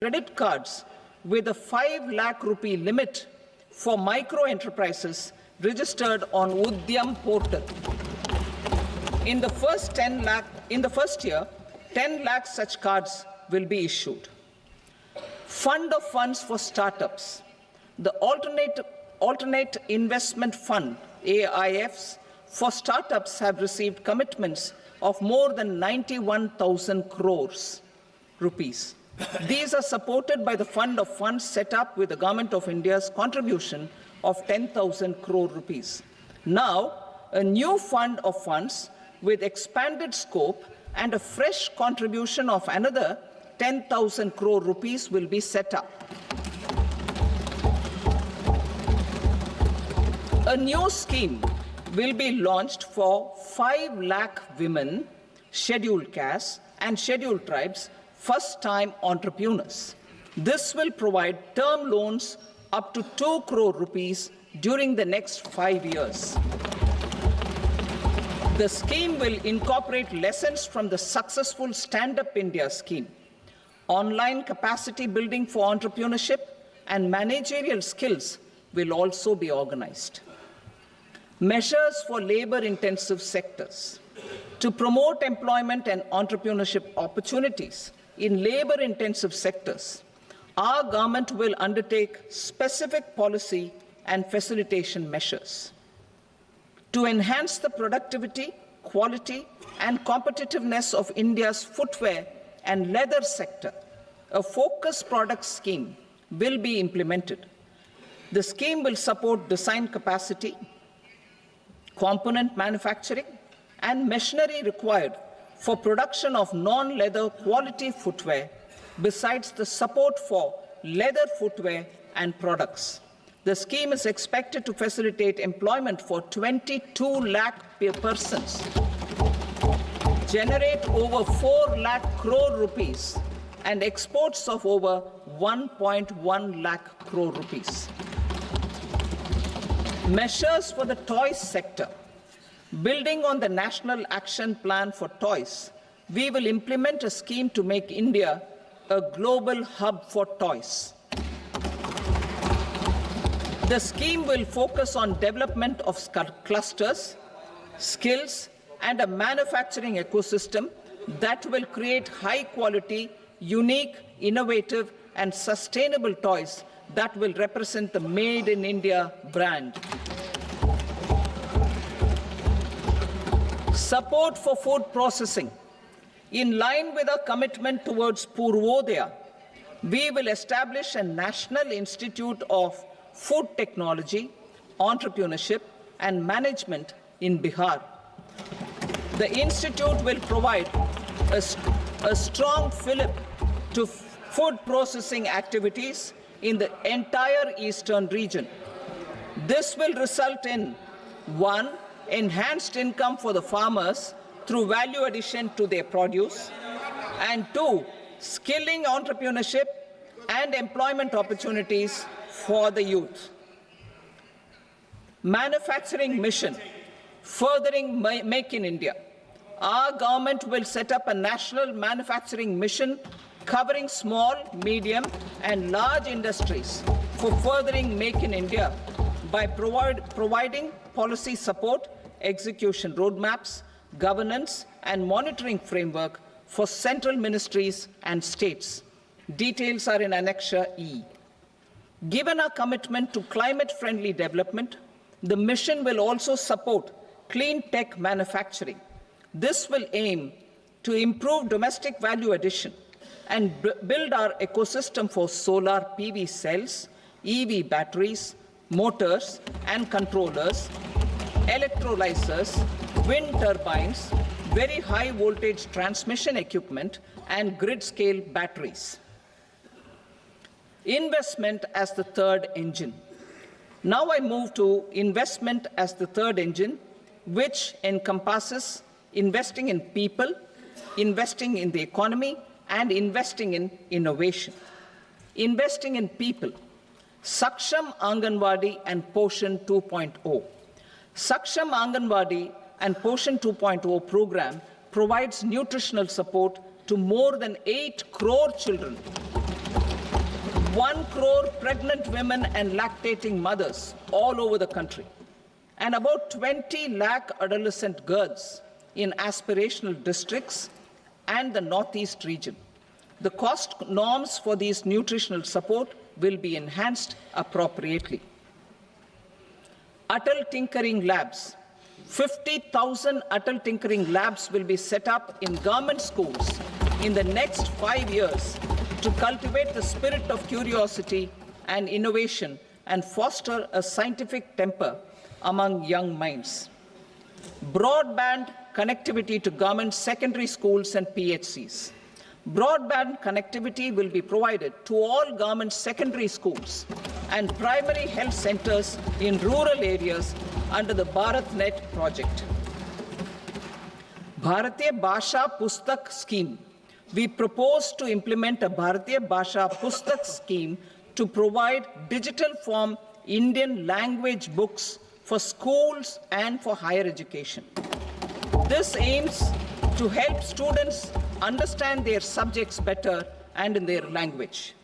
credit cards with a 5 lakh rupee limit for micro enterprises registered on Udyam portal. In the first year, 10 lakh such cards will be issued. Fund of funds for startups. The alternate investment fund, AIFs, for startups have received commitments of more than 91,000 crores rupees. These are supported by the fund of funds set up with the Government of India's contribution of 10,000 crore rupees. Now, a new fund of funds with expanded scope and a fresh contribution of another 10,000 crore rupees will be set up. A new scheme will be launched for 5 lakh women, scheduled castes and scheduled tribes, first-time entrepreneurs. This will provide term loans up to 2 crore rupees during the next 5 years. The scheme will incorporate lessons from the successful Stand Up India scheme. Online capacity building for entrepreneurship and managerial skills will also be organized. Measures for labor-intensive sectors. To promote employment and entrepreneurship opportunities in labor-intensive sectors, our government will undertake specific policy and facilitation measures. To enhance the productivity, quality, and competitiveness of India's footwear and leather sector, a focused product scheme will be implemented. The scheme will support design capacity, component manufacturing, and machinery required for production of non-leather quality footwear, besides the support for leather footwear and products. The scheme is expected to facilitate employment for 22 lakh persons, generate over 4 lakh crore rupees, and exports of over 1.1 lakh crore rupees. Measures for the toys sector. Building on the National Action Plan for Toys, we will implement a scheme to make India a global hub for toys. The scheme will focus on development of clusters, skills, and a manufacturing ecosystem that will create high-quality, unique, innovative, and sustainable toys that will represent the Made in India brand. Support for food processing. In line with our commitment towards Purvodaya, we will establish a National Institute of Food Technology, Entrepreneurship and Management in Bihar. The institute will provide a strong fillip to food processing activities in the entire eastern region. This will result in 1. Enhanced income for the farmers through value addition to their produce, and 2. Skilling entrepreneurship and employment opportunities for the youth. Manufacturing mission, furthering Make in India. Our government will set up a national manufacturing mission covering small, medium, and large industries for furthering Make in India by providing policy support, execution roadmaps, governance, and monitoring framework for central ministries and states. Details are in Annexure E. Given our commitment to climate-friendly development, the mission will also support clean tech manufacturing. This will aim to improve domestic value addition and build our ecosystem for solar PV cells, EV batteries, motors and controllers, electrolyzers, wind turbines, very high voltage transmission equipment, and grid-scale batteries. Investment as the third engine. Now I move to investment as the third engine, which encompasses investing in people, investing in the economy, and investing in innovation. Investing in people. Saksham Anganwadi and Poshan 2.0. Saksham Anganwadi and Poshan 2.0 program provides nutritional support to more than 8 crore children 1 crore pregnant women and lactating mothers all over the country, and about 20 lakh adolescent girls in aspirational districts and the Northeast region. The cost norms for these nutritional support will be enhanced appropriately. Atal Tinkering Labs. 50,000 Atal Tinkering Labs will be set up in government schools in the next 5 years to cultivate the spirit of curiosity and innovation and foster a scientific temper among young minds. Broadband connectivity to government secondary schools and PHCs. Broadband connectivity will be provided to all government secondary schools and primary health centers in rural areas under the BharatNet project. Bharatiya Bhasha Pustak Scheme. We propose to implement a Bharatiya Bhasha Pustak scheme to provide digital form Indian language books for schools and for higher education. This aims to help students understand their subjects better and in their language.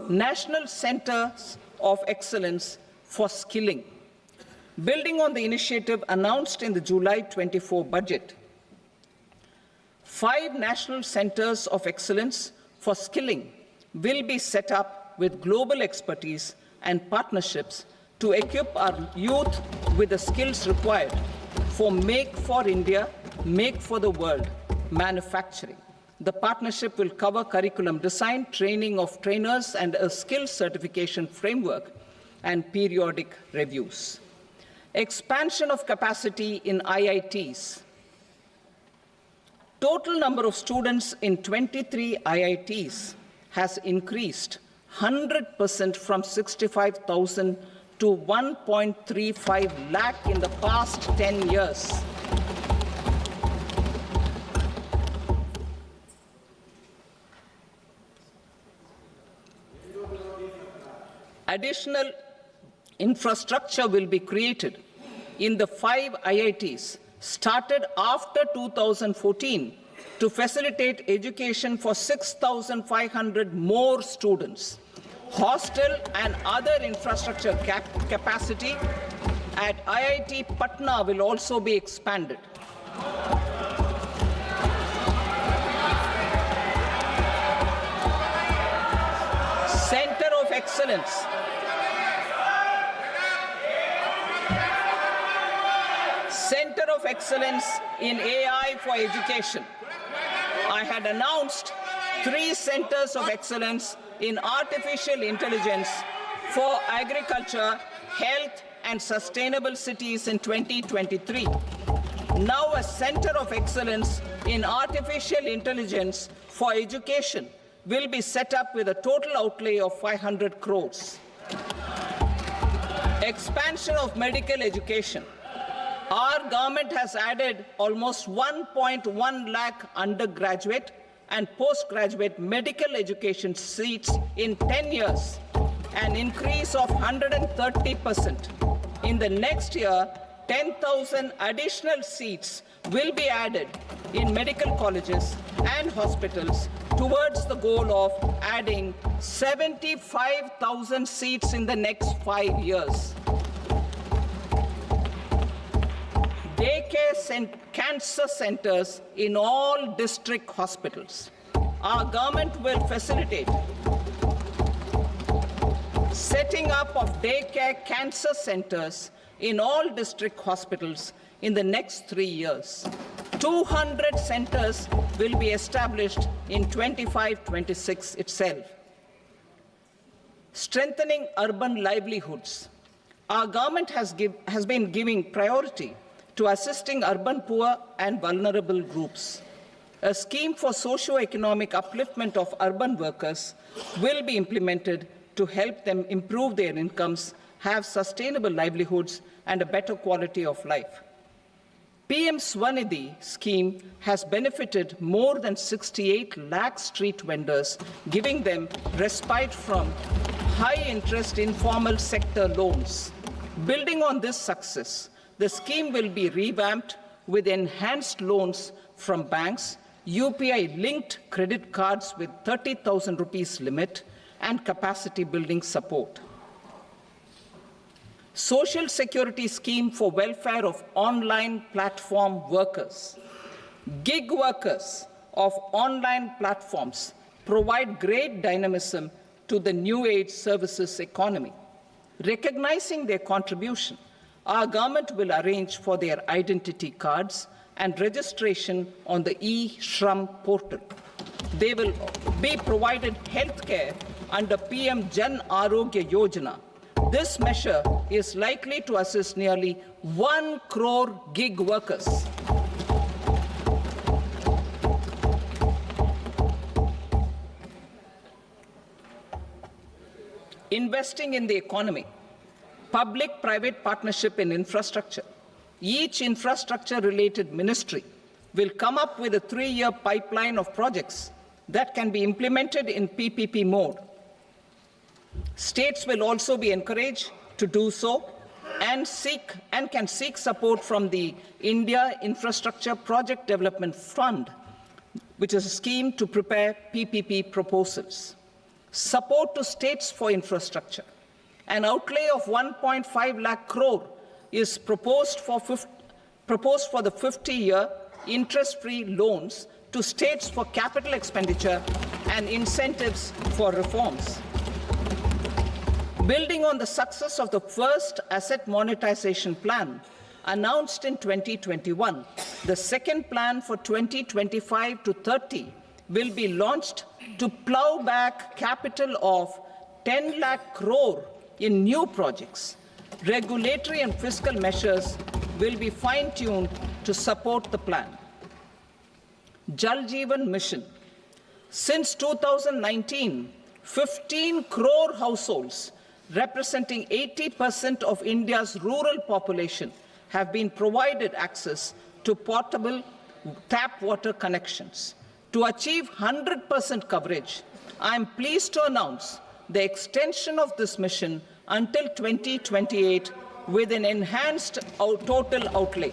National Centers of Excellence for Skilling. Building on the initiative announced in the July 24 budget, 5 national centers of excellence for skilling will be set up with global expertise and partnerships to equip our youth with the skills required for Make for India, Make for the World manufacturing. The partnership will cover curriculum design, training of trainers, and a skills certification framework and periodic reviews. Expansion of capacity in IITs. Total number of students in 23 IITs has increased 100% from 65,000 to 1.35 lakh in the past 10 years. Additional infrastructure will be created in the 5 IITs started after 2014 to facilitate education for 6,500 more students. Hostel and other infrastructure capacity at IIT Patna will also be expanded. Center of Excellence. Center of Excellence in AI for Education. I had announced 3 centers of excellence in artificial intelligence for agriculture, health, and sustainable cities in 2023. Now a center of excellence in artificial intelligence for education will be set up with a total outlay of 500 crores. Expansion of medical education. Our government has added almost 1.1 lakh undergraduate and postgraduate medical education seats in 10 years, an increase of 130%. In the next year, 10,000 additional seats will be added in medical colleges and hospitals towards the goal of adding 75,000 seats in the next 5 years. Daycare cancer centers in all district hospitals. Our government will facilitate setting up of daycare cancer centers in all district hospitals in the next 3 years. 200 centers will be established in 25-26 itself. Strengthening urban livelihoods. Our government has been giving priority to assisting urban poor and vulnerable groups. A scheme for socio-economic upliftment of urban workers will be implemented to help them improve their incomes, have sustainable livelihoods, and a better quality of life. PM Swanidhi scheme has benefited more than 68 lakh street vendors, giving them respite from high-interest informal sector loans. Building on this success, the scheme will be revamped with enhanced loans from banks, UPI-linked credit cards with 30,000 rupees limit, and capacity building support. Social Security scheme for welfare of online platform workers. Gig workers of online platforms provide great dynamism to the new age services economy. Recognizing their contribution, our government will arrange for their identity cards and registration on the e-Shram portal. They will be provided health care under PM Jan Arogya Yojana. This measure is likely to assist nearly 1 crore gig workers. Investing in the economy, public-private partnership in infrastructure. Each infrastructure-related ministry will come up with a 3-year pipeline of projects that can be implemented in PPP mode. States will also be encouraged to do so and can seek support from the India Infrastructure Project Development Fund, which is a scheme to prepare PPP proposals. Support to states for infrastructure. An outlay of 1.5 lakh crore is proposed for the 50-year interest-free loans to states for capital expenditure and incentives for reforms. Building on the success of the first asset monetization plan announced in 2021, the second plan for 2025 to 30 will be launched to plow back capital of 10 lakh crore in new projects. Regulatory and fiscal measures will be fine-tuned to support the plan. Jal Jeevan Mission. Since 2019, 15 crore households, representing 80% of India's rural population, have been provided access to portable tap water connections. To achieve 100% coverage, I am pleased to announce the extension of this mission until 2028 with an enhanced total outlay.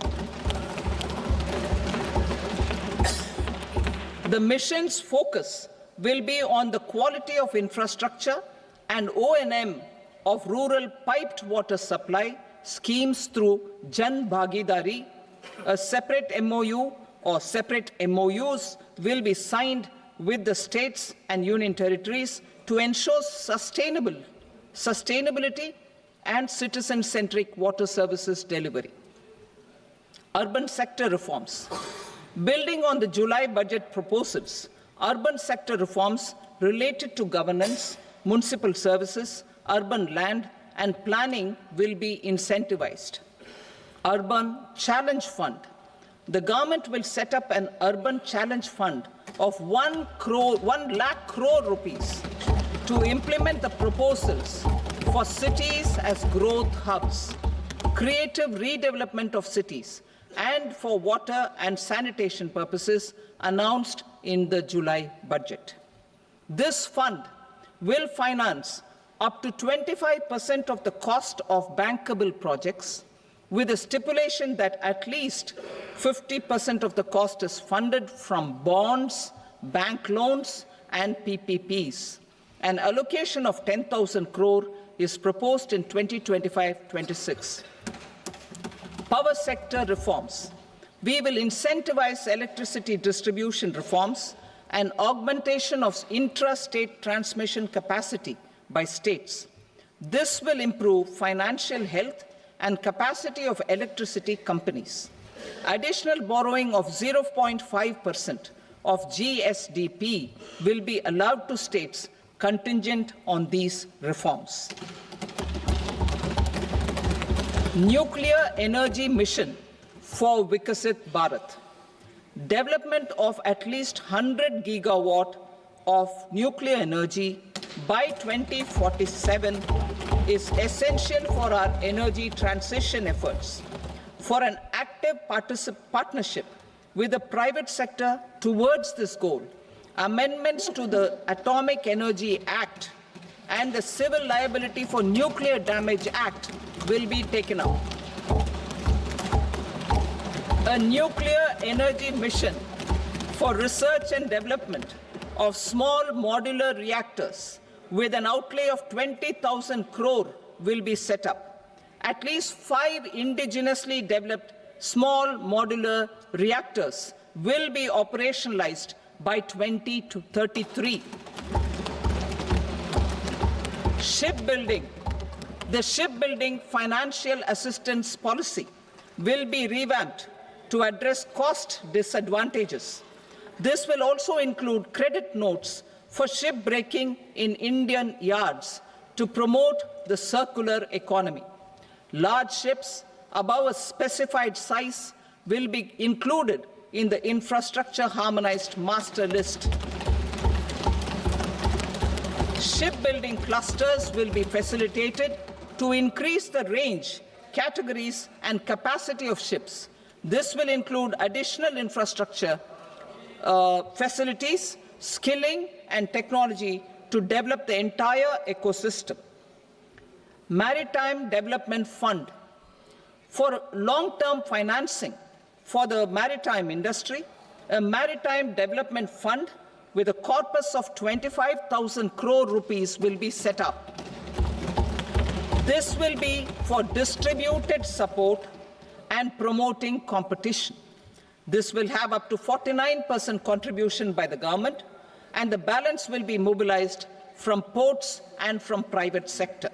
The mission's focus will be on the quality of infrastructure and O&M of rural piped water supply schemes through Jan Bhagidari. A separate MOU or separate MOUs will be signed with the states and union territories to ensure sustainability and citizen-centric water services delivery. Urban sector reforms. Building on the July budget proposals, urban sector reforms related to governance, municipal services, urban land and planning will be incentivized. Urban Challenge Fund. The government will set up an urban challenge fund of 1 lakh crore rupees to implement the proposals for cities as growth hubs, creative redevelopment of cities, and for water and sanitation purposes announced in the July budget. This fund will finance up to 25% of the cost of bankable projects, with a stipulation that at least 50% of the cost is funded from bonds, bank loans, and PPPs. An allocation of 10,000 crore is proposed in 2025-26. Power sector reforms. We will incentivize electricity distribution reforms and augmentation of intra-state transmission capacity by states. This will improve financial health and capacity of electricity companies. Additional borrowing of 0.5% of GSDP will be allowed to states contingent on these reforms. Nuclear energy mission for Vikasit Bharat. Development of at least 100 gigawatt of nuclear energy by 2047 is essential for our energy transition efforts. For an active partnership with the private sector towards this goal, amendments to the Atomic Energy Act and the Civil Liability for Nuclear Damage Act will be taken up. A nuclear energy mission for research and development of small modular reactors with an outlay of 20,000 crore will be set up. At least 5 indigenously developed small modular reactors will be operationalized by 2033. Shipbuilding. The shipbuilding financial assistance policy will be revamped to address cost disadvantages. This will also include credit notes for shipbreaking in Indian yards to promote the circular economy. Large ships above a specified size will be included in the infrastructure harmonized master list. Shipbuilding clusters will be facilitated to increase the range, categories, and capacity of ships. This will include additional infrastructure, facilities, skilling, and technology to develop the entire ecosystem. Maritime Development Fund. For long-term financing for the maritime industry, a Maritime Development Fund with a corpus of 25,000 crore rupees will be set up. This will be for distributed support and promoting competition. This will have up to 49% contribution by the government, and the balance will be mobilized from ports and from private sector.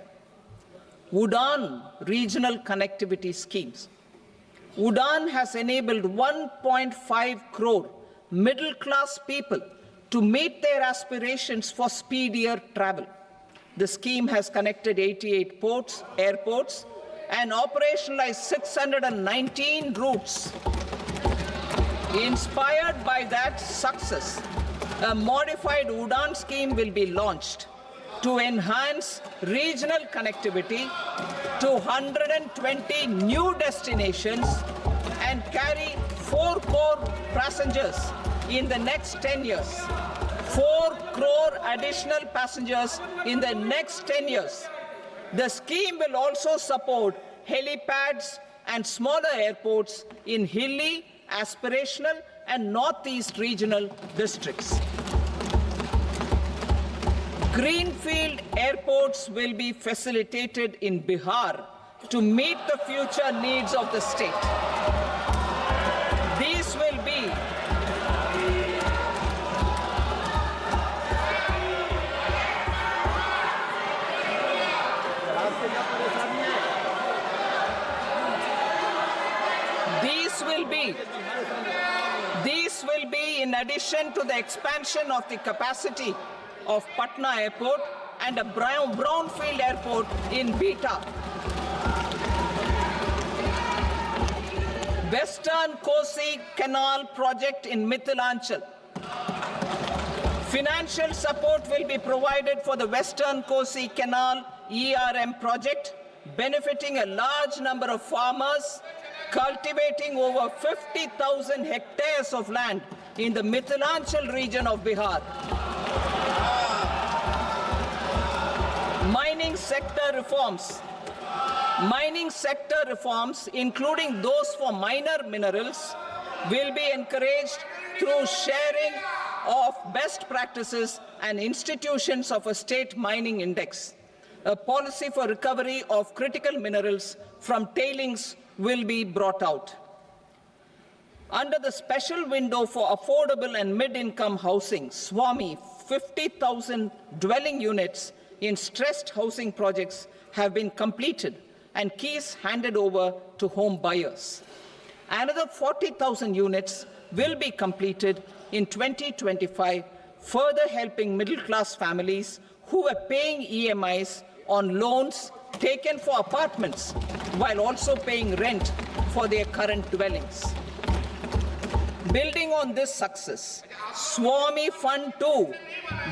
UDAN regional connectivity schemes. UDAN has enabled 1.5 crore middle-class people to meet their aspirations for speedier travel. The scheme has connected 88 airports, and operationalized 619 routes. Inspired by that success, a modified UDAN scheme will be launched to enhance regional connectivity to 120 new destinations and carry 4 crore passengers in the next 10 years. 4 crore additional passengers in the next 10 years. The scheme will also support helipads and smaller airports in hilly, aspirational, and northeast regional districts. Greenfield airports will be facilitated in Bihar to meet the future needs of the state. These will be in addition to the expansion of the capacity of Patna Airport and a brownfield airport in Beta. Western Kosi Canal project in Mithilanchal. Financial support will be provided for the Western Kosi Canal ERM project, benefiting a large number of farmers, cultivating over 50,000 hectares of land in the Mithilanchal region of Bihar. Mining sector reforms. Mining sector reforms, including those for minor minerals, will be encouraged through sharing of best practices and institutions of a state mining index. A policy for recovery of critical minerals from tailings will be brought out. Under the special window for affordable and mid-income housing, SWAMI, 50,000 dwelling units in stressed housing projects have been completed and keys handed over to home buyers. Another 40,000 units will be completed in 2025, further helping middle-class families who are paying EMIs on loans taken for apartments while also paying rent for their current dwellings. Building on this success, SWAMI Fund 2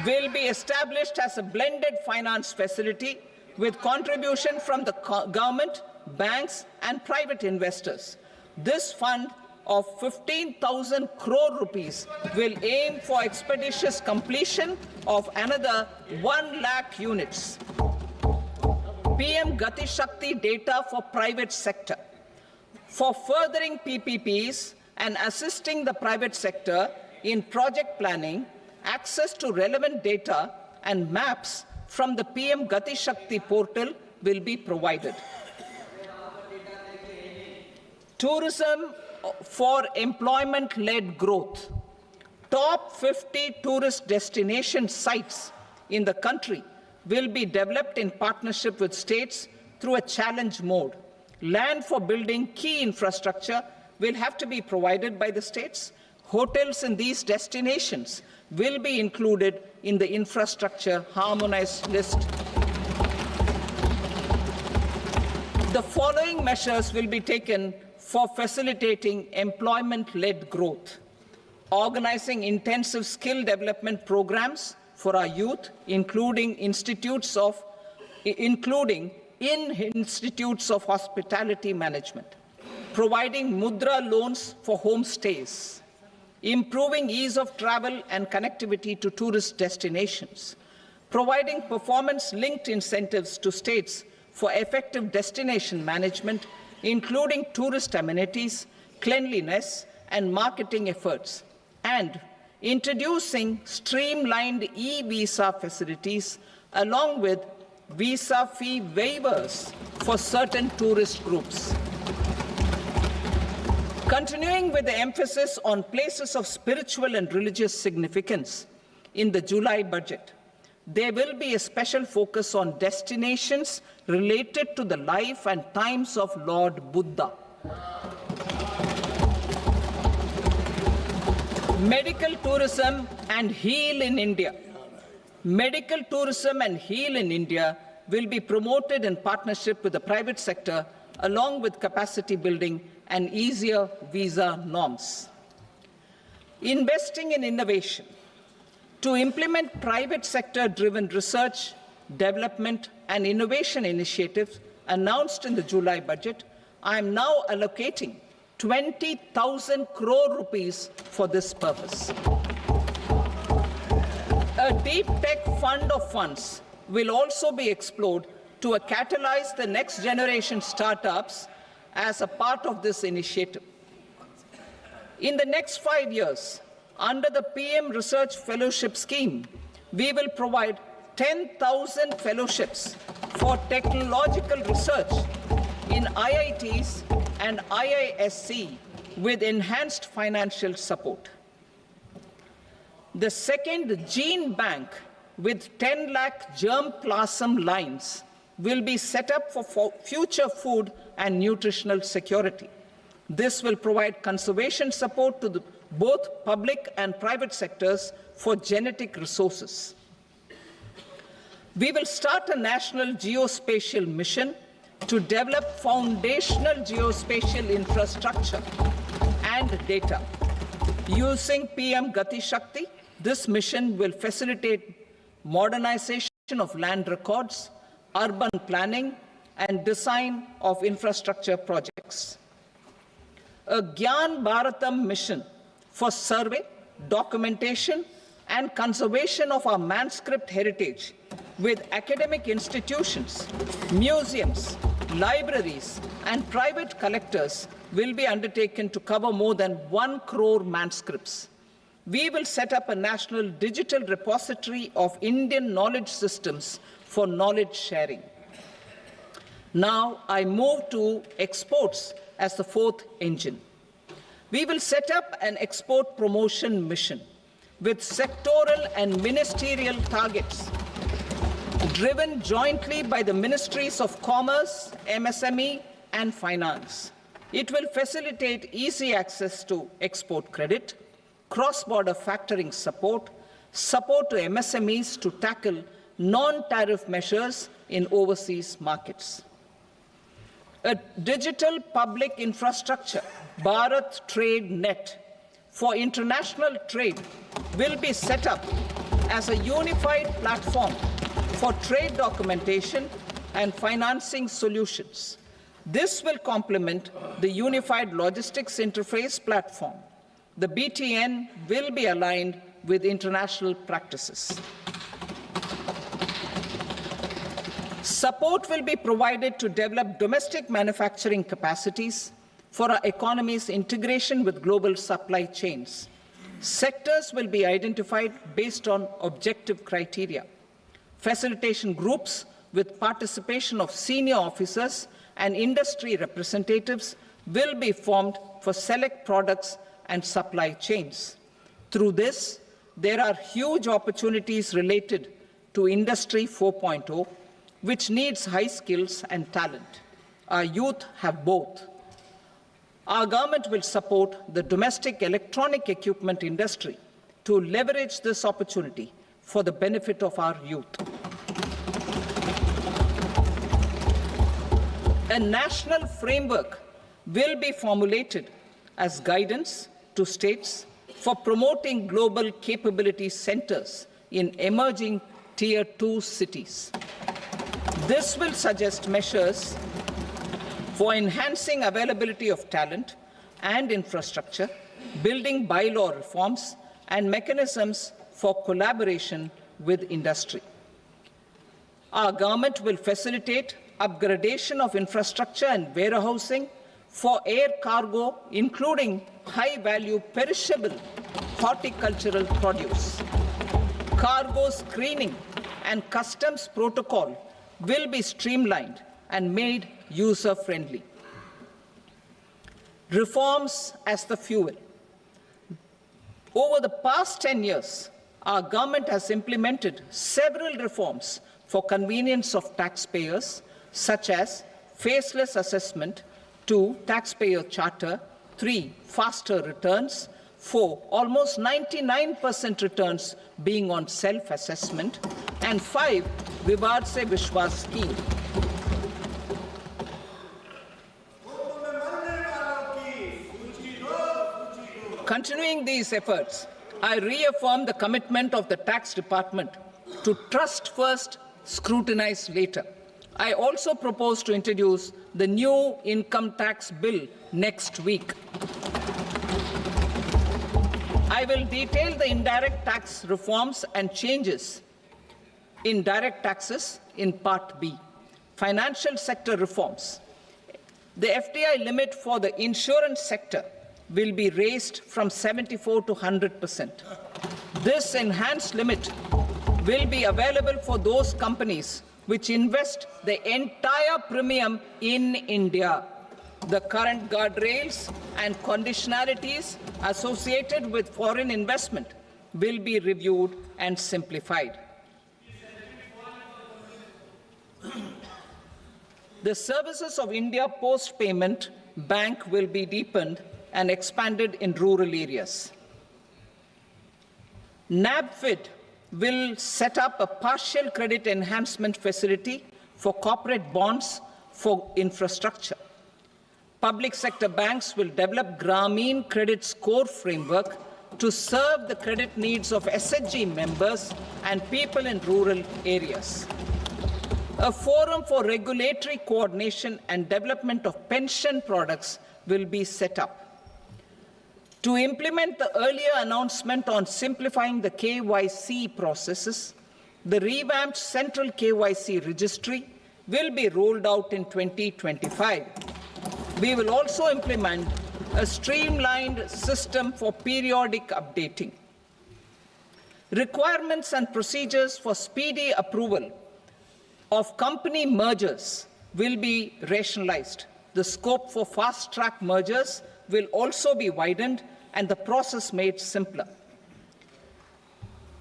will be established as a blended finance facility with contribution from the government, banks, and private investors. This fund of 15,000 crore rupees will aim for expeditious completion of another 1 lakh units. PM Gati Shakti data for private sector. For furthering PPPs and assisting the private sector in project planning, access to relevant data and maps from the PM Gati Shakti portal will be provided. Tourism for employment-led growth. Top 50 tourist destination sites in the country will be developed in partnership with states through a challenge mode. Land for building key infrastructure will have to be provided by the states. Hotels in these destinations will be included in the infrastructure harmonized list. The following measures will be taken for facilitating employment-led growth. Organizing intensive skill development programs for our youth, including in institutes of hospitality management. Providing mudra loans for homestays. Improving ease of travel and connectivity to tourist destinations. Providing performance-linked incentives to states for effective destination management, including tourist amenities, cleanliness, and marketing efforts. And introducing streamlined e-visa facilities along with visa fee waivers for certain tourist groups. Continuing with the emphasis on places of spiritual and religious significance in the July budget, there will be a special focus on destinations related to the life and times of Lord Buddha. Medical tourism and heal in India. Medical tourism and heal in India will be promoted in partnership with the private sector, along with capacity building and easier visa norms. Investing in innovation. To implement private sector-driven research, development, and innovation initiatives announced in the July budget, I am now allocating 20,000 crore rupees for this purpose. A deep tech fund of funds will also be explored to catalyze the next generation startups as a part of this initiative. In the next 5 years, under the PM Research Fellowship Scheme, we will provide 10,000 fellowships for technological research in IITs and IISc with enhanced financial support. The second gene bank with 10 lakh germplasm lines will be set up for future food and nutritional security. This will provide conservation support to both public and private sectors for genetic resources. We will start a national geospatial mission to develop foundational geospatial infrastructure and data. Using PM Gati Shakti, this mission will facilitate modernization of land records, urban planning, and design of infrastructure projects. A Gyan Bharatam mission for survey, documentation, and conservation of our manuscript heritage with academic institutions, museums, libraries, and private collectors will be undertaken to cover more than 1 crore manuscripts. We will set up a national digital repository of Indian knowledge systems for knowledge sharing. Now I move to exports as the fourth engine. We will set up an export promotion mission with sectoral and ministerial targets driven jointly by the Ministries of Commerce, MSME, and Finance. It will facilitate easy access to export credit, cross-border factoring support, support to MSMEs to tackle non-tariff measures in overseas markets. A digital public infrastructure, Bharat Trade Net, for international trade will be set up as a unified platform for trade documentation and financing solutions. This will complement the Unified Logistics Interface platform. The BTN will be aligned with international practices. Support will be provided to develop domestic manufacturing capacities for our economy's integration with global supply chains. Sectors will be identified based on objective criteria. Facilitation groups with participation of senior officers and industry representatives will be formed for select products and supply chains. Through this, there are huge opportunities related to Industry 4.0, which needs high skills and talent. Our youth have both. Our government will support the domestic electronic equipment industry to leverage this opportunity for the benefit of our youth. A national framework will be formulated as guidance to states for promoting global capability centers in emerging Tier 2 cities. This will suggest measures for enhancing availability of talent and infrastructure, building bylaw reforms, and mechanisms for collaboration with industry. Our government will facilitate upgradation of infrastructure and warehousing for air cargo, including high-value perishable horticultural produce. Cargo screening and customs protocol will be streamlined and made user-friendly. Reforms as the fuel. Over the past 10 years, our government has implemented several reforms for convenience of taxpayers, such as faceless assessment, 2, taxpayer charter, 3, faster returns, 4, almost 99% returns being on self-assessment, and 5, Vivad Se Vishwas scheme. Continuing these efforts, I reaffirm the commitment of the Tax Department to trust first, scrutinize later. I also propose to introduce the new income tax bill next week. I will detail the indirect tax reforms and changes in direct taxes in Part B. Financial sector reforms. The FDI limit for the insurance sector will be raised from 74 to 100%. This enhanced limit will be available for those companies which invest the entire premium in India. The current guardrails and conditionalities associated with foreign investment will be reviewed and simplified. The services of India Post Payment Bank will be deepened and expanded in rural areas. NABFID will set up a partial credit enhancement facility for corporate bonds for infrastructure. Public sector banks will develop Grameen Credit Score framework to serve the credit needs of SHG members and people in rural areas. A forum for regulatory coordination and development of pension products will be set up. To implement the earlier announcement on simplifying the KYC processes, the revamped Central KYC Registry will be rolled out in 2025. We will also implement a streamlined system for periodic updating. Requirements and procedures for speedy approval of company mergers will be rationalized. The scope for fast-track mergers will also be widened and the process made simpler.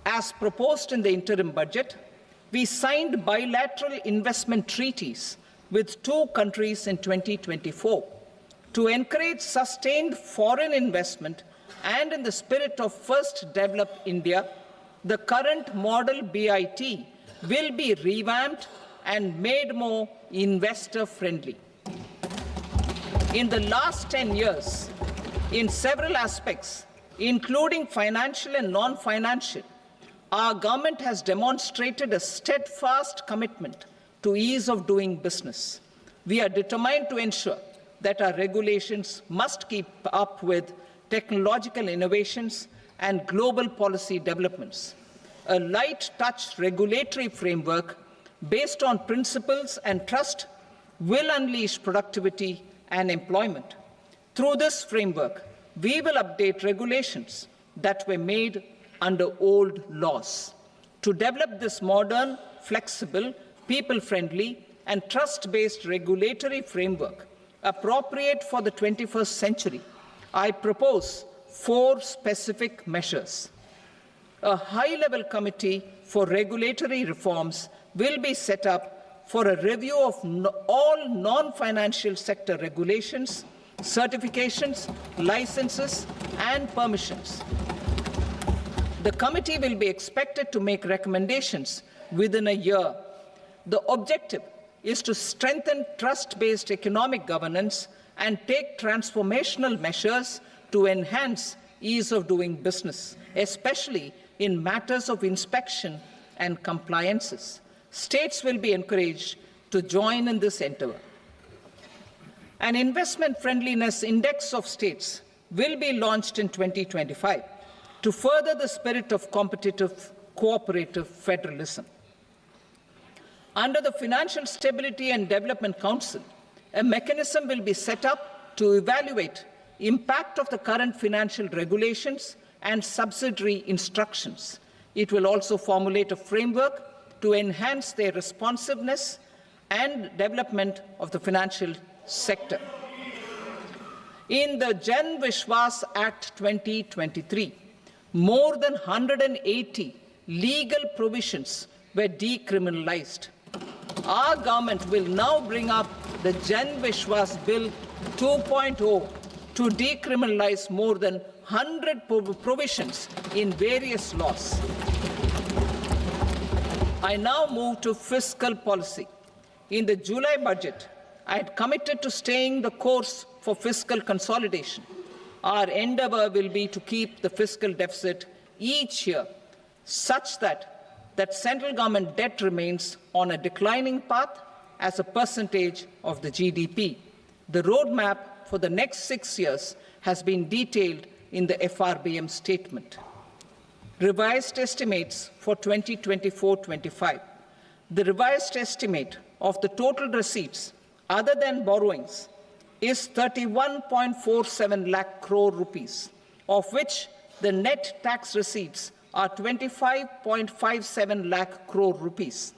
As proposed in the interim budget, we signed bilateral investment treaties with 2 countries in 2024 to encourage sustained foreign investment, and in the spirit of First Develop India, the current model BIT will be revamped and made more investor-friendly. In the last 10 years, in several aspects, including financial and non-financial, our government has demonstrated a steadfast commitment to ease of doing business. We are determined to ensure that our regulations must keep up with technological innovations and global policy developments. A light-touch regulatory framework based on principles and trust will unleash productivity and employment. Through this framework, we will update regulations that were made under old laws. To develop this modern, flexible, people-friendly, and trust-based regulatory framework appropriate for the 21st century, I propose 4 specific measures. A high-level committee for regulatory reforms will be set up for a review of all non-financial sector regulations, certifications, licenses, and permissions. The committee will be expected to make recommendations within a year. The objective is to strengthen trust-based economic governance and take transformational measures to enhance ease of doing business, especially in matters of inspection and compliances. States will be encouraged to join in this endeavour. An investment friendliness index of states will be launched in 2025 to further the spirit of competitive, cooperative federalism. Under the Financial Stability and Development Council, a mechanism will be set up to evaluate impact of the current financial regulations and subsidiary instructions. It will also formulate a framework to enhance their responsiveness and development of the financial sector. In the Jan Vishwas Act 2023, more than 180 legal provisions were decriminalized. Our government will now bring up the Jan Vishwas Bill 2.0 to decriminalize more than 100 provisions in various laws. I now move to fiscal policy. In the July budget, I had committed to staying the course for fiscal consolidation. Our endeavour will be to keep the fiscal deficit each year such that central government debt remains on a declining path as a percentage of the GDP. The roadmap for the next 6 years has been detailed in the FRBM statement. Revised estimates for 2024-25. The revised estimate of the total receipts other than borrowings is 31.47 lakh crore rupees, of which the net tax receipts are 25.57 lakh crore rupees.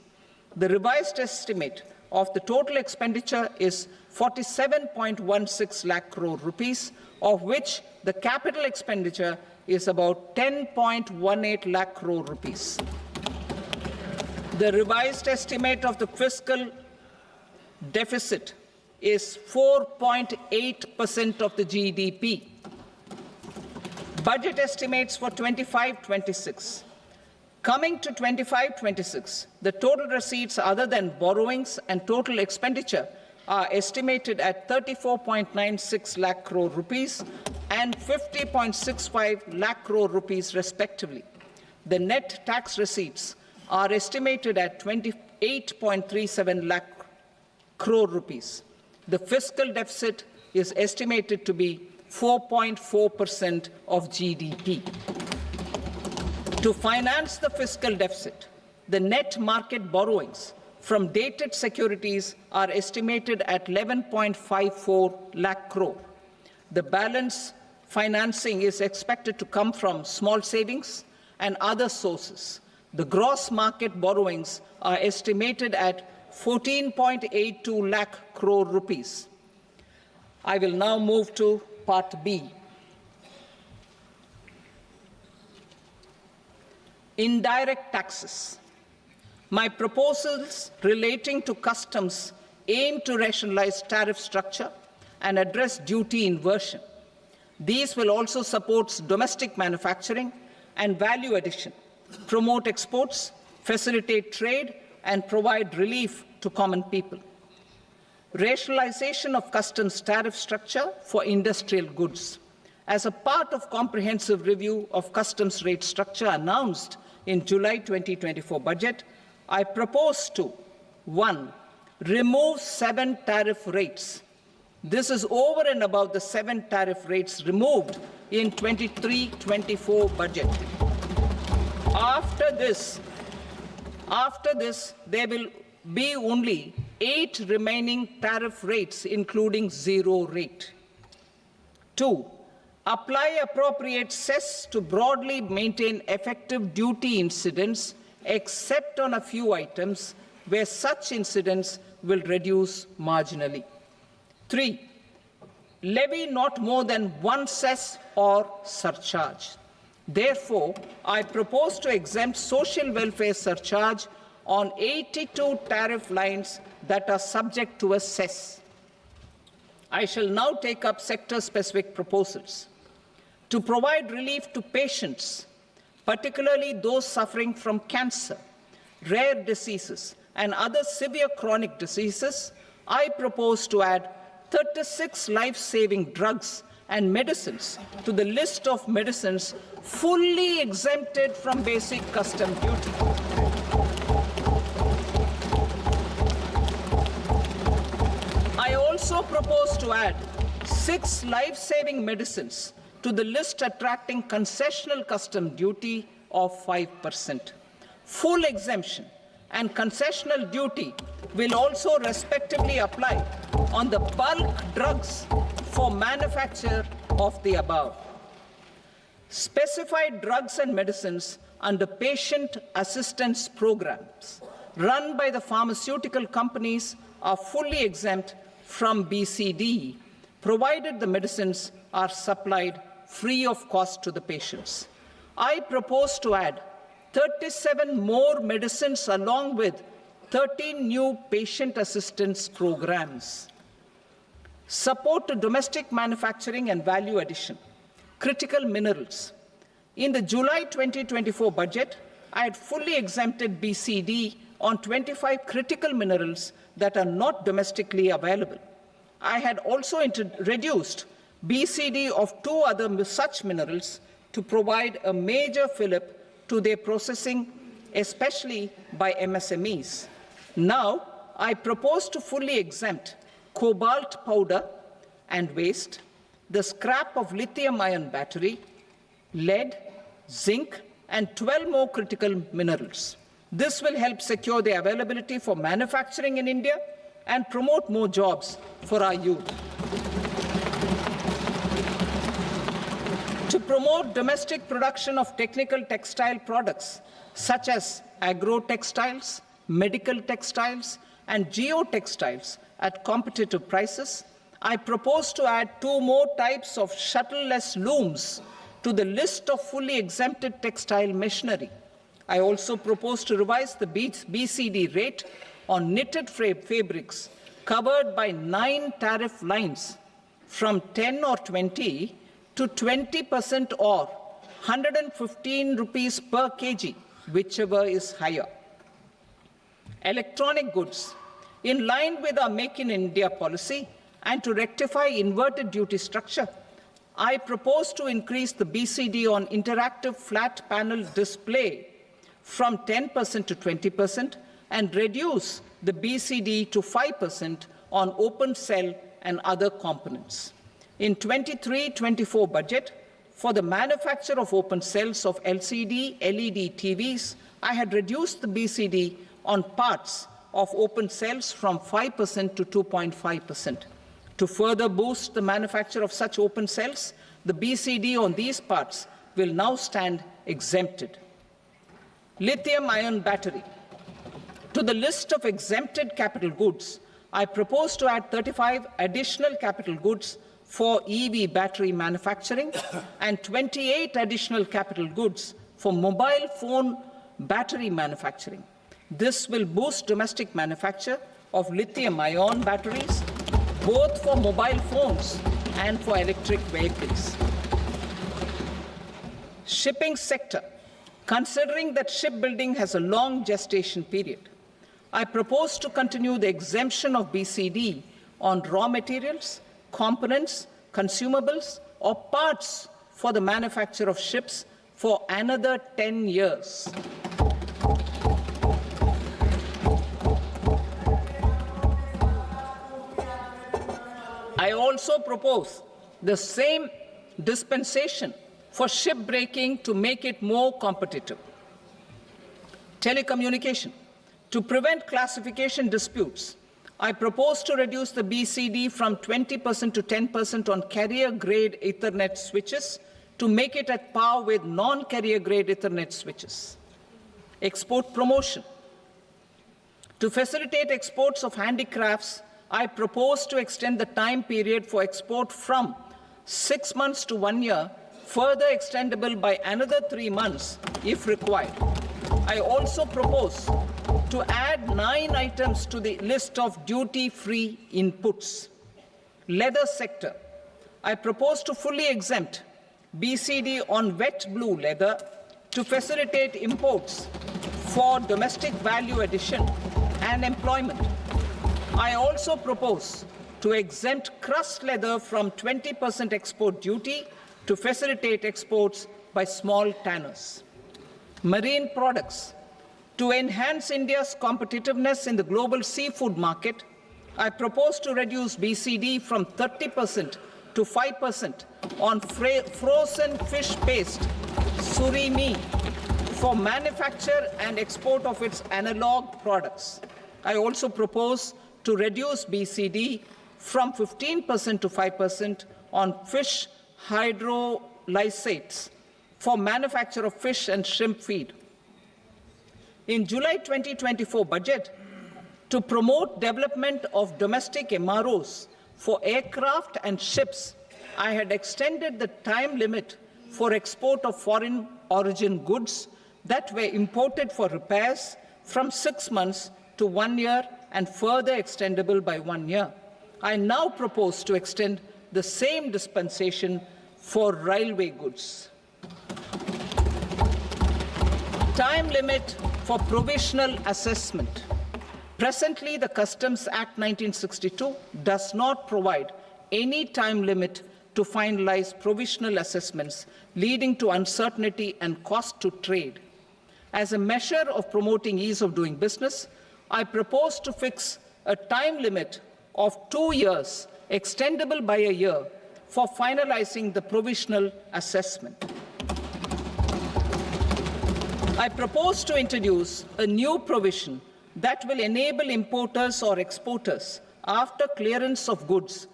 The revised estimate of the total expenditure is 47.16 lakh crore rupees, of which the capital expenditure is about 10.18 lakh crore rupees. The revised estimate of the fiscal deficit is 4.8% of the GDP. Budget estimates for 25-26. Coming to 25-26, the total receipts other than borrowings and total expenditure are estimated at 34.96 lakh crore rupees and 50.65 lakh crore rupees respectively. The net tax receipts are estimated at 28.37 lakh crore rupees. The fiscal deficit is estimated to be 4.4% of GDP. To finance the fiscal deficit, the net market borrowings from dated securities are estimated at 11.54 lakh crore. The balance financing is expected to come from small savings and other sources. The gross market borrowings are estimated at 14.82 lakh crore rupees. I will now move to Part B. Indirect taxes. My proposals relating to customs aim to rationalize tariff structure and address duty inversion. These will also support domestic manufacturing and value addition, promote exports, facilitate trade, and provide relief to common people. Rationalization of customs tariff structure for industrial goods. As a part of comprehensive review of customs rate structure announced in July 2024 budget, I propose to 1. Remove 7 tariff rates. This is over and above the 7 tariff rates removed in 23-24 budget. After this, there will be only 8 remaining tariff rates, including 0 rate. 2. Apply appropriate cess to broadly maintain effective duty incidence except on a few items where such incidents will reduce marginally. 3. Levy not more than one cess or surcharge. Therefore, I propose to exempt social welfare surcharge on 82 tariff lines that are subject to a cess. I shall now take up sector-specific proposals. To provide relief to patients, particularly those suffering from cancer, rare diseases, and other severe chronic diseases, I propose to add 36 life-saving drugs and medicines to the list of medicines fully exempted from basic custom duty. I also propose to add 6 life-saving medicines to the list attracting concessional custom duty of 5%. Full exemption and concessional duty will also respectively apply on the bulk drugs for manufacture of the above. Specified drugs and medicines under patient assistance programs run by the pharmaceutical companies are fully exempt from BCD, provided the medicines are supplied free of cost to the patients. I propose to add 37 more medicines along with 13 new patient assistance programs. Support to domestic manufacturing and value addition. Critical minerals. In the July 2024 budget, I had fully exempted BCD on 25 critical minerals that are not domestically available. I had also reduced BCD of 2 other such minerals to provide a major fillip to their processing, especially by MSMEs. Now, I propose to fully exempt cobalt powder and waste, the scrap of lithium-ion battery, lead, zinc, and 12 more critical minerals. This will help secure the availability for manufacturing in India and promote more jobs for our youth. To promote domestic production of technical textile products such as agro-textiles, medical textiles, and geotextiles at competitive prices, I propose to add 2 more types of shuttle-less looms to the list of fully exempted textile machinery. I also propose to revise the BCD rate on knitted fabrics covered by 9 tariff lines from 10 or 20 to 20% or 115 rupees per kg, whichever is higher. Electronic goods. In line with our Make in India policy and to rectify inverted duty structure, I propose to increase the BCD on interactive flat panel display from 10% to 20% and reduce the BCD to 5% on open cell and other components. In 23-24 budget, for the manufacture of open cells of LCD, LED TVs, I had reduced the BCD on parts of open cells from 5% to 2.5%. To further boost the manufacture of such open cells, the BCD on these parts will now stand exempted. Lithium-ion battery. To the list of exempted capital goods, I propose to add 35 additional capital goods for EV battery manufacturing and 28 additional capital goods for mobile phone battery manufacturing. This will boost domestic manufacture of lithium-ion batteries, both for mobile phones and for electric vehicles. Shipping sector. Considering that shipbuilding has a long gestation period, I propose to continue the exemption of BCD on raw materials, components, consumables, or parts for the manufacture of ships for another 10 years. I also propose the same dispensation for shipbreaking to make it more competitive. Telecommunication. To prevent classification disputes, I propose to reduce the BCD from 20% to 10% on carrier-grade Ethernet switches to make it at par with non-carrier-grade Ethernet switches. Export promotion. To facilitate exports of handicrafts, I propose to extend the time period for export from 6 months to 1 year, further extendable by another 3 months if required. I also propose to add 9 items to the list of duty-free inputs. Leather sector. I propose to fully exempt BCD on wet blue leather to facilitate imports for domestic value addition and employment. I also propose to exempt crust leather from 20% export duty to facilitate exports by small tanners. Marine products. To enhance India's competitiveness in the global seafood market, I propose to reduce BCD from 30% to 5% on frozen fish paste, surimi, for manufacture and export of its analog products. I also propose to reduce BCD from 15% to 5% on fish hydrolysates for manufacture of fish and shrimp feed. In July 2024 budget, to promote development of domestic MROs for aircraft and ships, I had extended the time limit for export of foreign origin goods that were imported for repairs from 6 months to 1 year and further extendable by 1 year. I now propose to extend the same dispensation for railway goods. Time limit for provisional assessment. Presently, the Customs Act 1962 does not provide any time limit to finalize provisional assessments, leading to uncertainty and cost to trade. As a measure of promoting ease of doing business, I propose to fix a time limit of 2 years, extendable by a year, for finalizing the provisional assessment. I propose to introduce a new provision that will enable importers or exporters, after clearance of goods,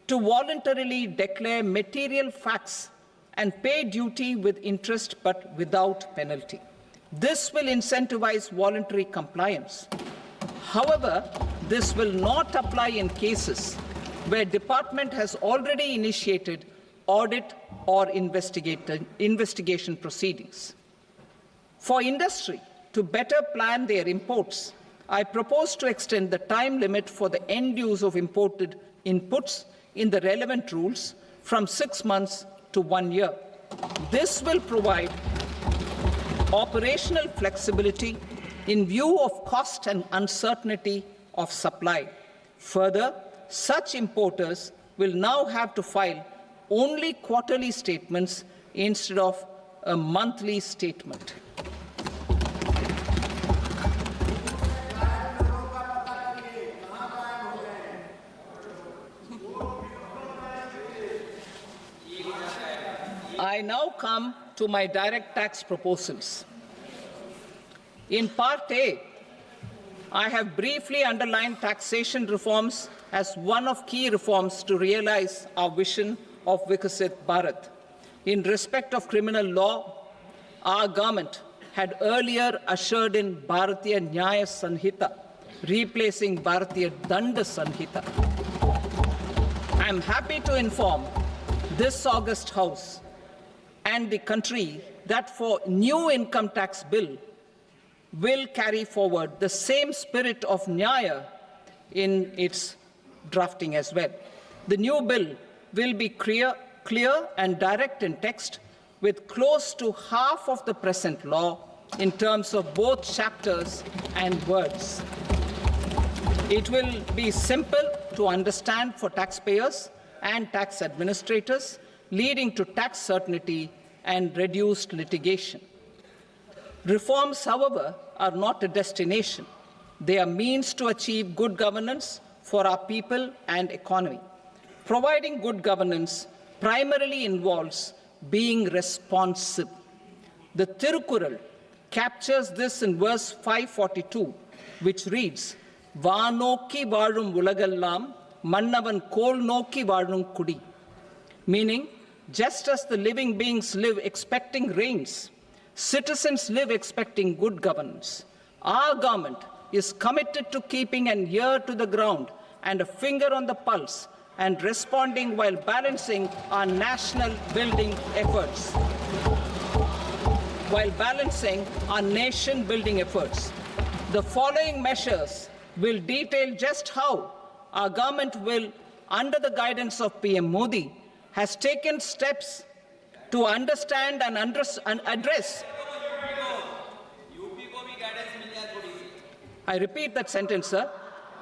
to voluntarily declare material facts and pay duty with interest but without penalty. This will incentivize voluntary compliance. However, this will not apply in cases where department has already initiated audit or investigation proceedings. For industry to better plan their imports, I propose to extend the time limit for the end use of imported inputs in the relevant rules from 6 months to 1 year. This will provide operational flexibility in view of cost and uncertainty of supply. Further, such importers will now have to file only quarterly statements instead of a monthly statement. I now come to my direct tax proposals. In Part A, I have briefly underlined taxation reforms as one of key reforms to realize our vision of Vikasit Bharat. In respect of criminal law, our government had earlier ushered in Bharatiya Nyaya Sanhita, replacing Bharatiya Danda Sanhita. I am happy to inform this august House and the country that for new income tax bill will carry forward the same spirit of Nyaya in its drafting as well. The new bill will be clear and direct in text, with close to half of the present law in terms of both chapters and words. It will be simple to understand for taxpayers and tax administrators, leading to tax certainty and reduced litigation. Reforms, however, are not a destination. They are means to achieve good governance for our people and economy. Providing good governance primarily involves being responsive. The Tirukural captures this in verse 542, which reads, "Vaanokki vaazhum ulagallam, mannavan kol nokki vaazhum kudi," meaning, just as the living beings live expecting rains, Citizens live expecting good governance. Our government is committed to keeping an ear to the ground and a finger on the pulse and responding while balancing our national building efforts. The following measures will detail just how our government will, under the guidance of PM Modi, has taken steps to understand and address. I repeat that sentence, sir.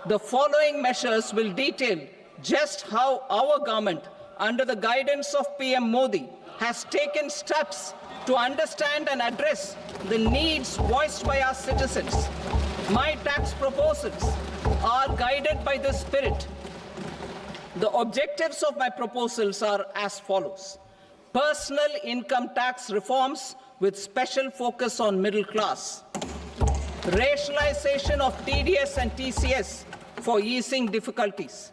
The following measures will detail just how our government, under the guidance of PM Modi, has taken steps to understand and address the needs voiced by our citizens. My tax proposals are guided by this spirit. The objectives of my proposals are as follows. Personal income tax reforms with special focus on middle class. Rationalization of TDS and TCS for easing difficulties.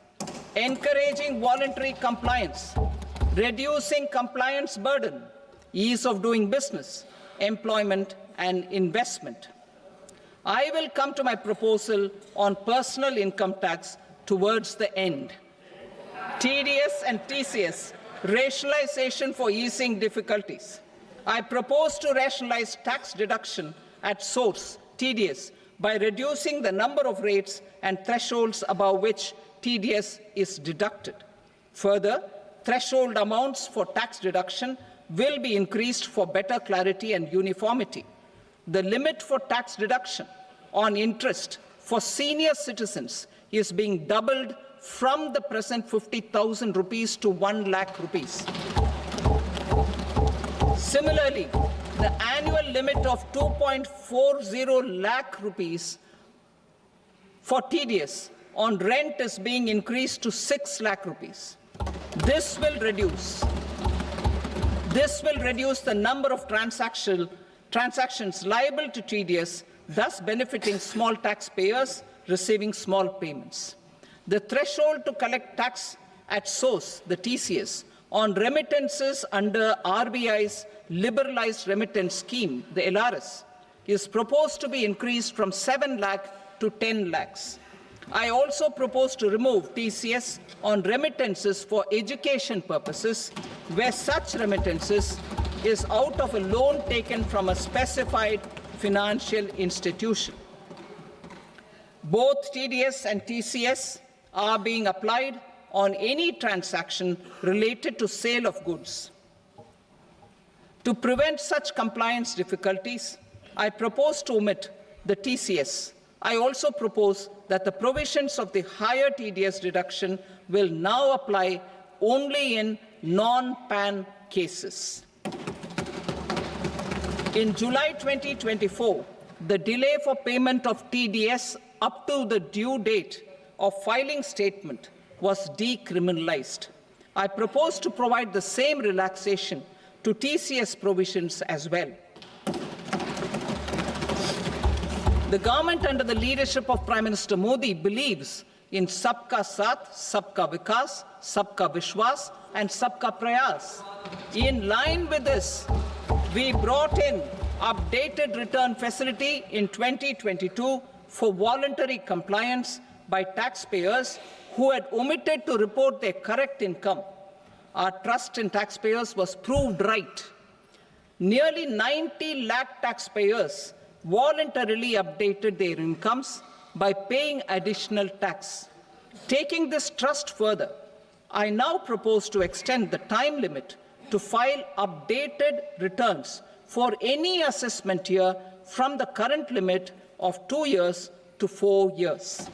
Encouraging voluntary compliance. Reducing compliance burden. Ease of doing business, employment and investment. I will come to my proposal on personal income tax towards the end. TDS and TCS, rationalization for easing difficulties. I propose to rationalize tax deduction at source, TDS, by reducing the number of rates and thresholds above which TDS is deducted. Further, threshold amounts for tax deduction will be increased for better clarity and uniformity. The limit for tax deduction on interest for senior citizens is being doubled from the present 50,000 rupees to 1 lakh rupees. Similarly, the annual limit of 2.40 lakh rupees for TDS on rent is being increased to 6 lakh rupees. This will reduce the number of transactions liable to TDS, thus benefiting small taxpayers receiving small payments. The threshold to collect tax at source, the TCS, on remittances under RBI's liberalized remittance scheme, the LRS, is proposed to be increased from 7 lakh to 10 lakhs. I also propose to remove TCS on remittances for education purposes, where such remittances is out of a loan taken from a specified financial institution. Both TDS and TCS are being applied on any transaction related to sale of goods. To prevent such compliance difficulties, I propose to omit the TCS. I also propose that the provisions of the higher TDS deduction will now apply only in non-PAN cases. In July 2024, the delay for payment of TDS up to the due date of filing statement was decriminalized. I propose to provide the same relaxation to TCS provisions as well. The government under the leadership of Prime Minister Modi believes in Sabka Saath, Sabka Vikas, Sabka Vishwas and Sabka Prayas. In line with this, we brought in updated return facility in 2022 for voluntary compliance by taxpayers who had omitted to report their correct income. Our trust in taxpayers was proved right. Nearly 90 lakh taxpayers voluntarily updated their incomes by paying additional tax. Taking this trust further, I now propose to extend the time limit to file updated returns for any assessment year from the current limit of 2 years to 4 years.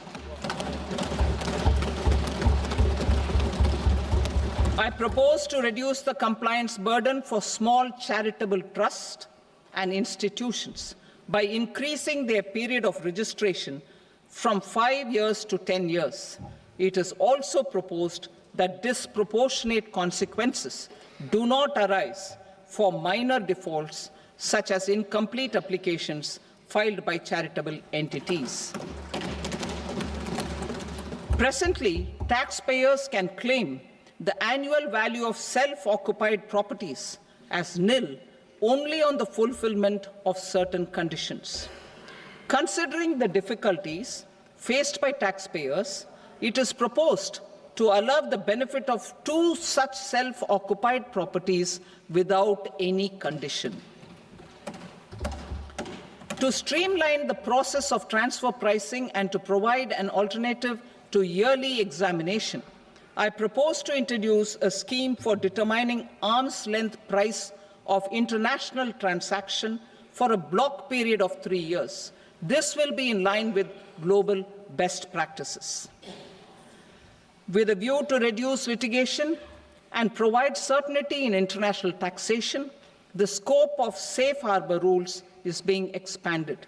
I propose to reduce the compliance burden for small charitable trusts and institutions by increasing their period of registration from 5 years to 10 years. It is also proposed that disproportionate consequences do not arise for minor defaults, such as incomplete applications filed by charitable entities. Presently, taxpayers can claim the annual value of self-occupied properties as nil only on the fulfillment of certain conditions. Considering the difficulties faced by taxpayers, it is proposed to allow the benefit of 2 such self-occupied properties without any condition. To streamline the process of transfer pricing and to provide an alternative to yearly examination, I propose to introduce a scheme for determining arm's length price of international transaction for a block period of 3 years. This will be in line with global best practices. With a view to reduce litigation and provide certainty in international taxation, the scope of safe harbor rules is being expanded.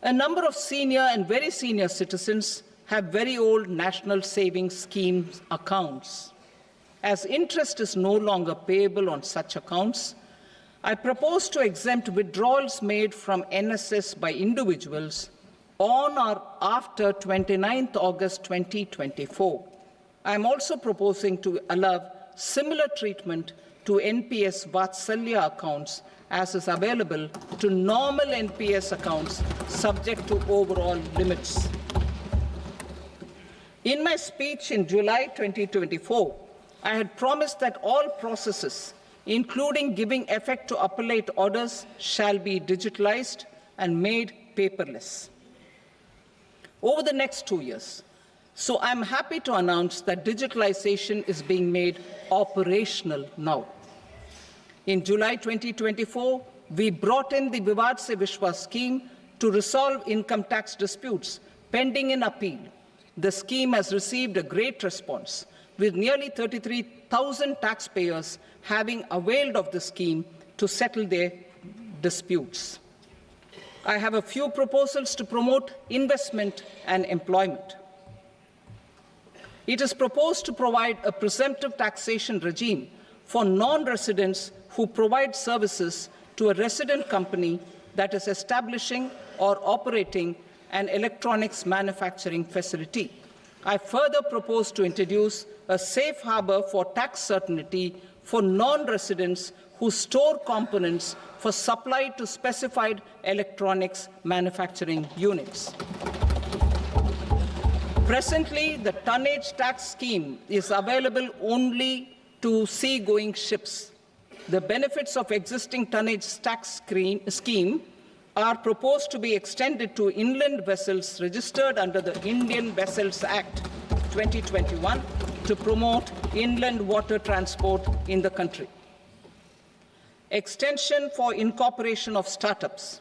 A number of senior and very senior citizens have very old national savings schemes accounts. As interest is no longer payable on such accounts, I propose to exempt withdrawals made from NSS by individuals on or after 29th August 2024. I am also proposing to allow similar treatment to NPS Vatsalya accounts as is available to normal NPS accounts subject to overall limits. In my speech in July 2024, I had promised that all processes, including giving effect to appellate orders, shall be digitalized and made paperless over the next 2 years. So I'm happy to announce that digitalization is being made operational now. In July 2024, we brought in the Vivad Se Vishwas scheme to resolve income tax disputes pending in appeal. The scheme has received a great response, with nearly 33,000 taxpayers having availed of the scheme to settle their disputes. I have a few proposals to promote investment and employment. It is proposed to provide a presumptive taxation regime for non-residents who provide services to a resident company that is establishing or operating an electronics manufacturing facility. I further propose to introduce a safe harbor for tax certainty for non-residents who store components for supply to specified electronics manufacturing units. Presently, the tonnage tax scheme is available only to sea-going ships. The benefits of existing tonnage tax scheme are proposed to be extended to inland vessels registered under the Indian Vessels Act 2021 to promote inland water transport in the country. Extension for incorporation of startups.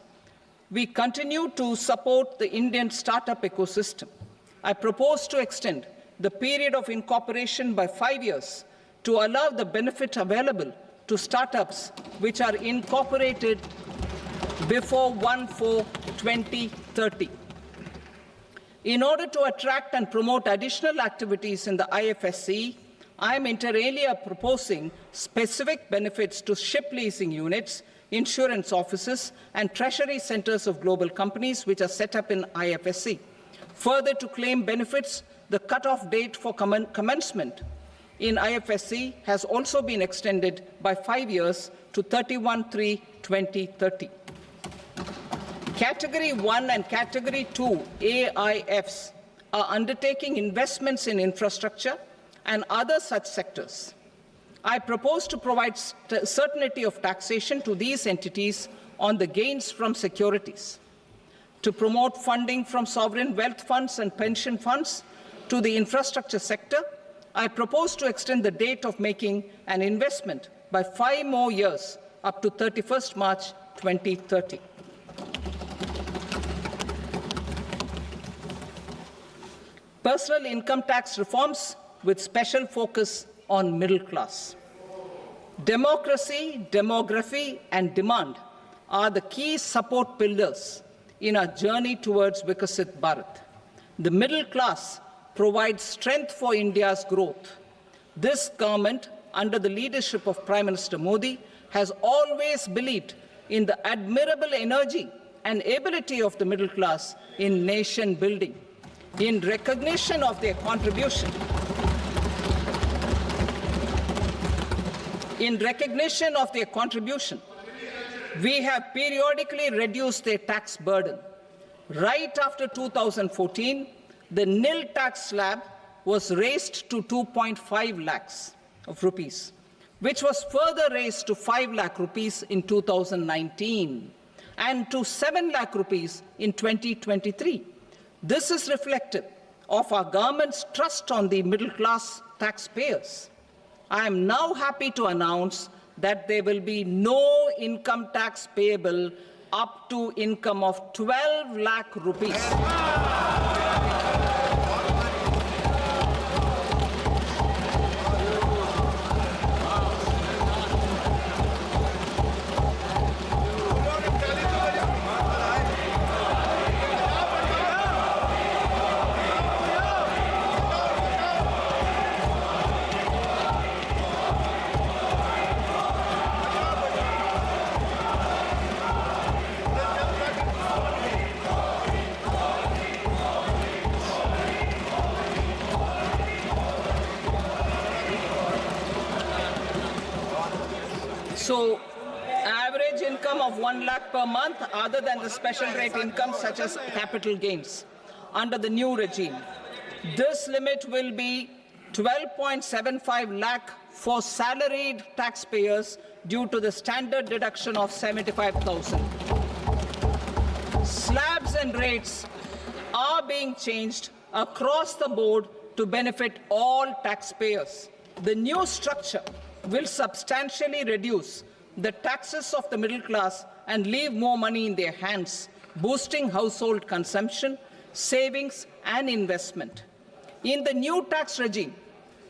We continue to support the Indian startup ecosystem. I propose to extend the period of incorporation by 5 years to allow the benefit available to startups which are incorporated before 1/4/2030. In order to attract and promote additional activities in the IFSC, I am inter alia proposing specific benefits to ship leasing units, insurance offices, and treasury centers of global companies which are set up in IFSC. Further, to claim benefits, the cut-off date for commencement in IFSC has also been extended by 5 years to 31/3/2030. Category 1 and Category 2 AIFs are undertaking investments in infrastructure and other such sectors. I propose to provide certainty of taxation to these entities on the gains from securities, to promote funding from sovereign wealth funds and pension funds to the infrastructure sector. I propose to extend the date of making an investment by 5 more years up to 31st March 2030. Personal income tax reforms with special focus on middle class. Democracy, demography, and demand are the key support pillars in our journey towards Vikasit Bharat. The middle class provides strength for India's growth. This government, under the leadership of Prime Minister Modi, has always believed in the admirable energy and ability of the middle class in nation building. In recognition of their contribution, In recognition of their contribution, we have periodically reduced their tax burden. Right after 2014, the nil tax slab was raised to 2.5 lakhs of rupees, which was further raised to 5 lakh rupees in 2019 and to 7 lakh rupees in 2023. This is reflective of our government's trust on the middle-class taxpayers. I am now happy to announce that there will be no income tax payable up to income of 12 lakh rupees. So, average income of 1 lakh per month, other than the special rate income such as capital gains, under the new regime. This limit will be 12.75 lakh for salaried taxpayers due to the standard deduction of 75,000. Slabs and rates are being changed across the board to benefit all taxpayers. The new structure will substantially reduce the taxes of the middle class and leave more money in their hands, boosting household consumption, savings and investment. In the new tax regime,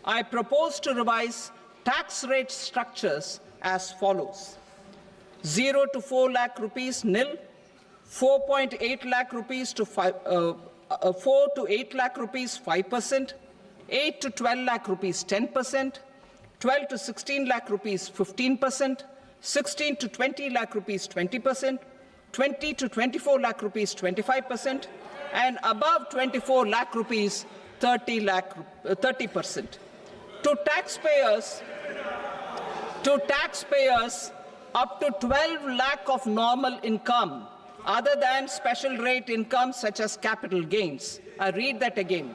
I propose to revise tax rate structures as follows: 0 to 4 lakh rupees nil, 4.8 lakh rupees to 4 to 8 lakh rupees 5%, 8 to 12 lakh rupees 10%, 12 to 16 lakh rupees 15%, 16 to 20 lakh rupees 20%, 20 to 24 lakh rupees 25%, and above 24 lakh rupees 30%. To taxpayers up to 12 lakh of normal income, other than special rate income such as capital gains. I read that again.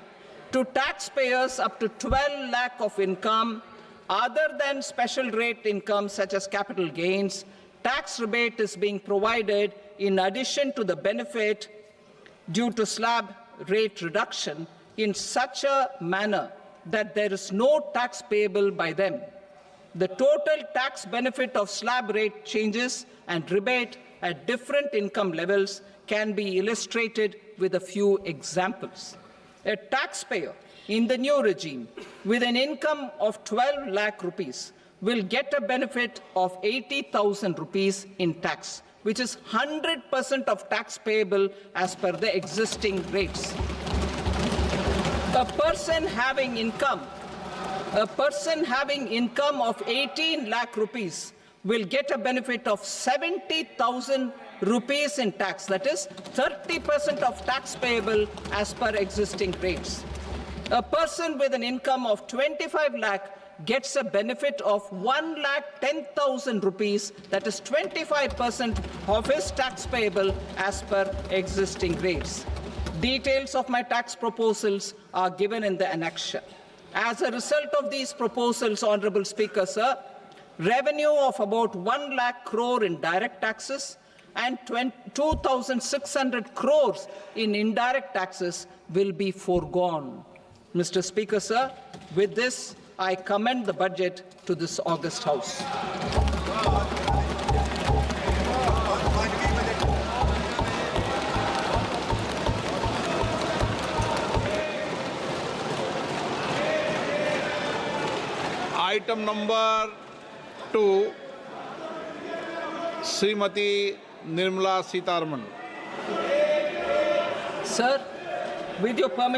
To taxpayers up to 12 lakh of income, other than special rate income such as capital gains, tax rebate is being provided in addition to the benefit due to slab rate reduction in such a manner that there is no tax payable by them. The total tax benefit of slab rate changes and rebate at different income levels can be illustrated with a few examples. A taxpayer in the new regime with an income of 12 lakh rupees will get a benefit of 80,000 rupees in tax, which is 100% of tax payable as per the existing rates. A person having income of 18 lakh rupees will get a benefit of 70,000 rupees in tax, that is 30% of tax payable as per existing rates. A person with an income of 25 lakh gets a benefit of 1,10,000 rupees, that is 25% of his tax payable as per existing rates. Details of my tax proposals are given in the annexure. As a result of these proposals, Honourable Speaker, sir, revenue of about 1 lakh crore in direct taxes and 2,600 crores in indirect taxes will be foregone. Mr. Speaker, sir, with this, I commend the budget to this august House. Item number 2, Srimati Nirmala Sitharaman. Sir, with your permission,